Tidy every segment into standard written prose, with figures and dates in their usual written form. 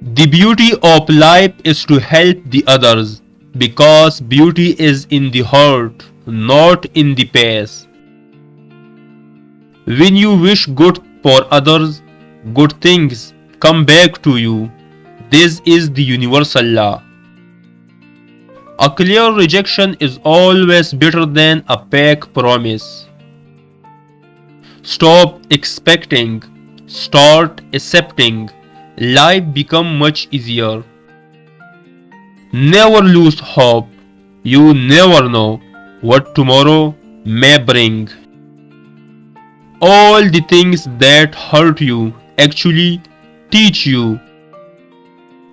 The beauty of life is to help the others because beauty is in the heart, not in the past. When you wish good for others, good things come back to you. This is the universal law. A clear rejection is always better than a fake promise. Stop expecting, start accepting. Life becomes much easier. Never lose hope. You never know what tomorrow may bring. All the things that hurt you actually teach you.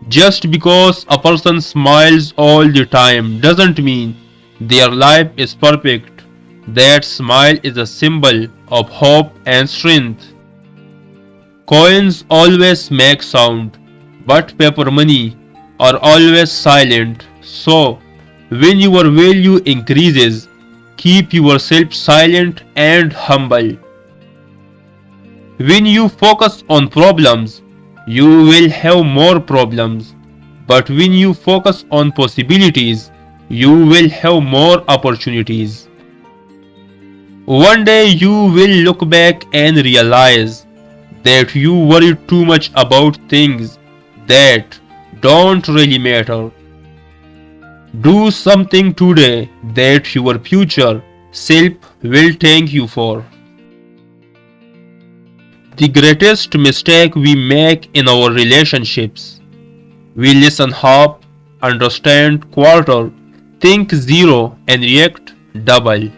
Just because a person smiles all the time doesn't mean their life is perfect. That smile is a symbol of hope and strength. Coins always make sound, but paper money are always silent. So, when your value increases, keep yourself silent and humble. When you focus on problems, you will have more problems. But when you focus on possibilities, you will have more opportunities. One day you will look back and realize that you worried too much about things that don't really matter. Do something today that your future self will thank you for. The greatest mistake we make in our relationships. We listen half, understand quarter, think zero, and react double.